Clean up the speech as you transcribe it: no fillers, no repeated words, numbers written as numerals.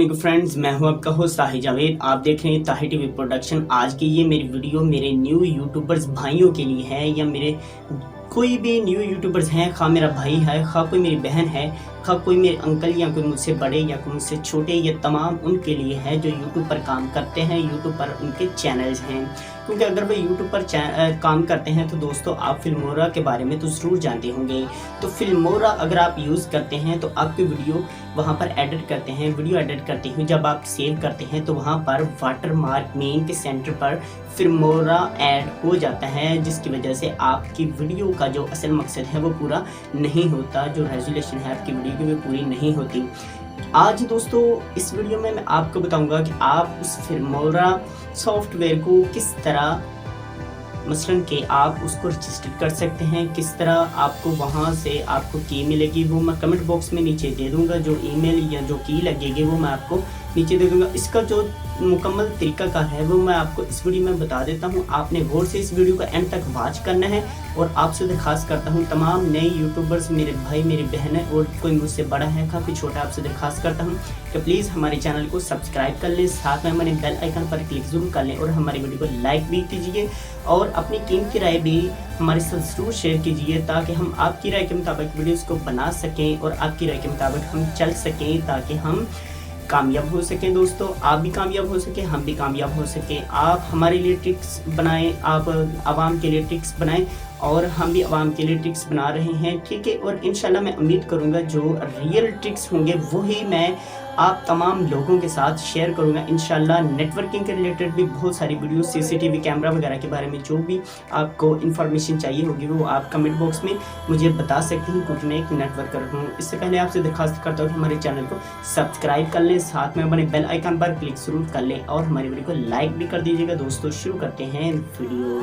वालेकुम फ्रेंड्स, मैं हूं आपका होस्ट ताहिर जावेद। आप देख रहे हैं ताहिर टीवी प्रोडक्शन। आज की ये मेरी वीडियो मेरे न्यू यूट्यूबर्स भाइयों के लिए है, या मेरे कोई भी न्यू यूट्यूबर्स हैं, खा मेरा भाई है, खा कोई मेरी बहन है, खा कोई मेरे अंकल या कोई मुझसे बड़े या कोई मुझसे छोटे, ये तमाम उनके लिए है जो यूट्यूब पर काम करते हैं, यूट्यूब पर उनके चैनल्स हैं। क्योंकि अगर वे यूट्यूब पर काम करते हैं तो दोस्तों आप फिल्मोरा के बारे में तो ज़रूर जानते होंगे। तो फिल्मोरा अगर आप यूज़ करते हैं तो आपकी वीडियो वहाँ पर एडिट करते हैं, वीडियो एडिट करते हुए जब आप सेव करते हैं तो वहाँ पर वाटर मार्क मेन के सेंटर पर फिल्मोरा ऐड हो जाता है, जिसकी वजह से आपकी वीडियो का जो असल मकसद है वो पूरा नहीं होता, जो रेजोल्यूशन है आपकी वीडियो की वो पूरी नहीं होती। आज दोस्तों इस वीडियो में मैं आपको बताऊंगा कि आप उस फिल्मोरा सॉफ्टवेयर को किस तरह मसलन कि आप उसको रजिस्टर कर सकते हैं, किस तरह आपको वहाँ से आपको की मिलेगी वो मैं कमेंट बॉक्स में नीचे दे दूंगा। जो ईमेल या जो की लगेगी वो मैं आपको नीचे दे दूंगा। इसका जो मुकम्मल तरीक़ाकार है वो मैं आपको इस वीडियो में बता देता हूँ। आपने गौर से इस वीडियो को एंड तक वॉच करना है। और आपसे दरख्वास्त करता हूँ तमाम नए यूट्यूबर्स, मेरे भाई मेरी बहनें और कोई मुझसे बड़ा है काफ़ी छोटा, आपसे दरख्वास्त करता हूँ कि प्लीज़ हमारे चैनल को सब्सक्राइब कर लें, साथ में हमारे बेल आइकन पर क्लिक ज़रूर कर लें और हमारी वीडियो को लाइक भी कीजिए और अपनी कीमती राय भी हमारे साथ ज़रूर शेयर कीजिए, ताकि हम आपकी राय के मुताबिक वीडियोज़ को बना सकें और आपकी राय के मुताबिक हम चल सकें, ताकि हम कामयाब हो सकें। दोस्तों आप भी कामयाब हो सकें, हम भी कामयाब हो सकें। आप हमारे लिए ट्रिक्स बनाएं, आप आवाम के लिए ट्रिक्स बनाएं और हम भी आवाम के लिए ट्रिक्स बना रहे हैं, ठीक है। और इंशाल्लाह मैं उम्मीद करूंगा जो रियल ट्रिक्स होंगे वही मैं आप तमाम लोगों के साथ शेयर करूंगा इंशाल्लाह। नेटवर्किंग के रिलेटेड भी बहुत सारी वीडियो, सीसीटीवी कैमरा वगैरह के बारे में जो भी आपको इन्फॉर्मेशन चाहिए होगी वो आप कमेंट बॉक्स में मुझे बता सकते हैं, क्योंकि मैं एक नेटवर्कर हूँ। इससे पहले आपसे दरख्वास्त करता हूँ कि हमारे चैनल को सब्सक्राइब कर लें, साथ में हमारे बेल आइकन पर क्लिक जरूर कर लें और हमारी वीडियो को लाइक भी कर दीजिएगा। दोस्तों शुरू करते हैं वीडियो।